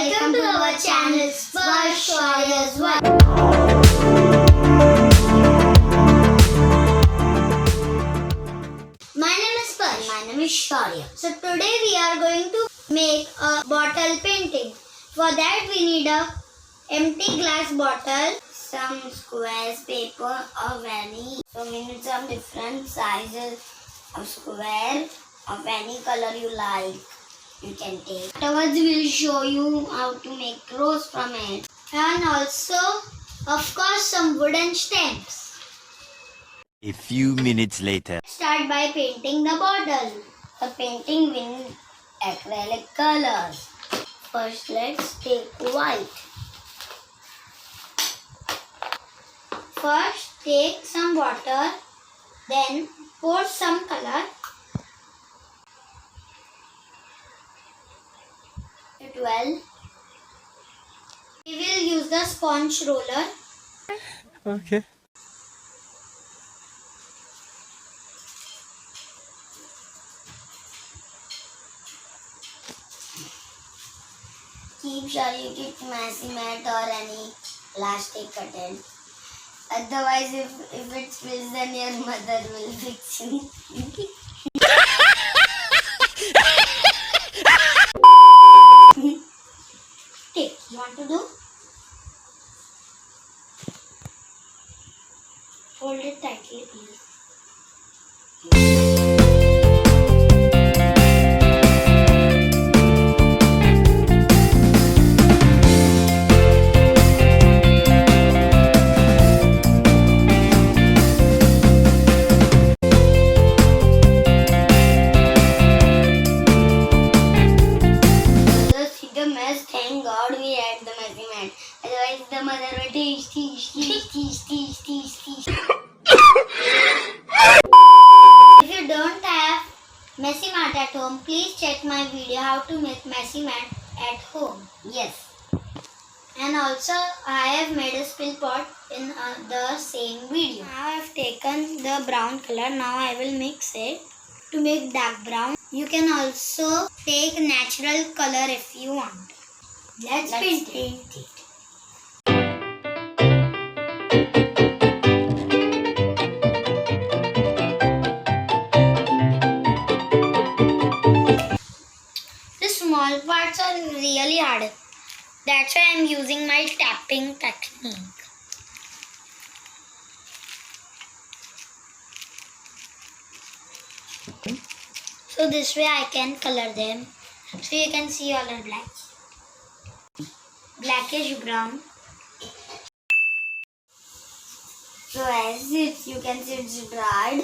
welcome to our channel Sparsh as well. My name is Sparsh. My name is Shaurya. So today we are going to make a bottle painting. For that we need a empty glass bottle, some squares paper of any. So we need some different sizes of square of any color you like. You can take. Afterwards we will show you how to make rose from it. And also, of course, some wooden stamps. A few minutes later. Start by painting the bottle. The painting we need acrylic colors. First let's take white. First take some water, then pour some color. It well. We will use the sponge roller. Okay. Keep sure you keep messy mat or any plastic curtain. Otherwise, if it spills, then your mother will fix you. Okay, you want to do? Hold it tightly, please. Thank God we had the messy mat. Otherwise the mother will teach. If you don't have messy mat at home, please check my video how to make messy mat at home. Yes. And also I have made a spill pot in the same video. Now I have taken the brown color. Now I will mix it to make dark brown. You can also take natural color if you want. Let's paint it. The small parts are really hard. That's why I'm using my tapping technique. So this way I can color them. So you can see all are black. Blackish brown. So as you can see it's dried.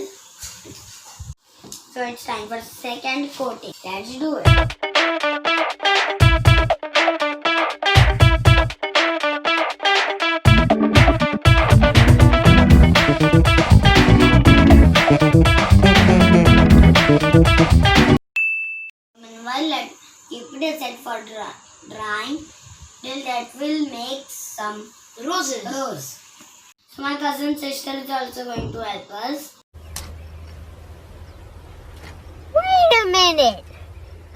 So it's time for second coating. Let's do it. Meanwhile, keep it aside for drying. Till that will make some roses. So my cousin sister is also going to help us. Wait a minute.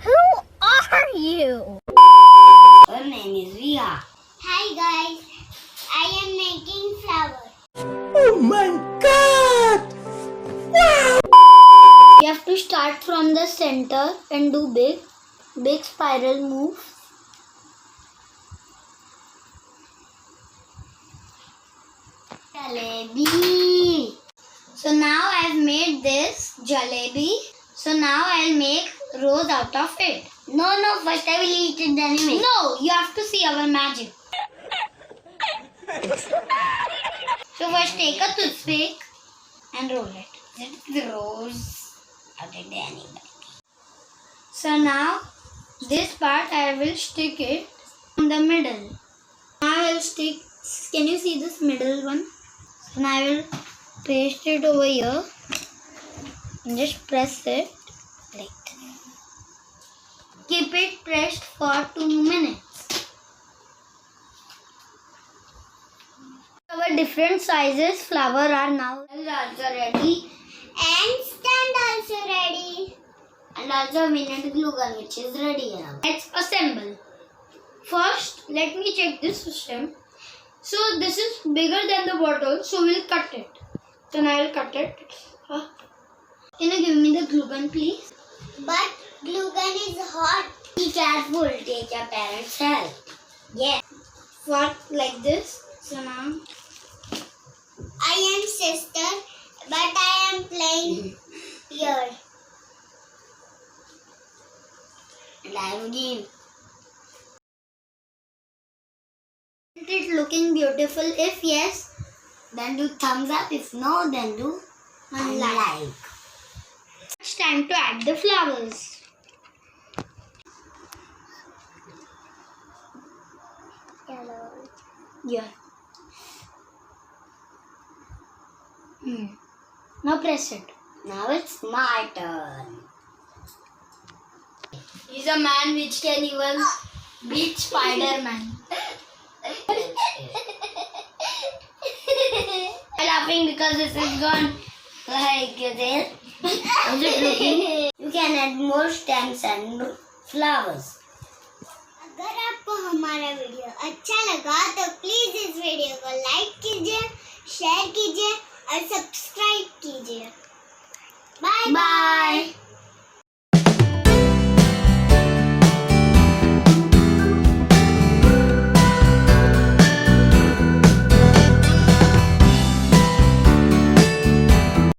Who are you? Her name is Riha. Hi guys. I am making flower. Oh my God! You have to start from the center and do big spiral move. Jalebi. So now I have made this jalebi. So now I'll make rose out of it. No, first I will eat it anyway. No, you have to see our magic. So first take a toothpick and roll it. It's the rose out of the anybody. So now this part I will stick it in the middle. Now I will stick. Can you see this middle one? So now I will paste it over here and just press it like that. Keep it pressed for 2 minutes. Our different sizes flower are now also ready. And stand also ready. And also we need glue gun which is ready now. Let's assemble. first, let me check this system. So this is bigger than the bottle, so we'll cut it. Then I will cut it. Can you give me the glue gun, please? But glue gun is hot. Be careful. Take your parents' help. Yes. What, like this? So now, I am sister, but I am playing here. Live game. is it looking beautiful? If yes, Then do thumbs up. If no, then do unlike. it's time to add the flowers. Hello. Yeah. Now press it. Now it's my turn. He's a man which can even beat Spider-Man. I'm laughing because this is gone. Like this. Is it looking? You can add more stems and flowers. अगर आपको हमारा video अच्छा लगा तो please इस video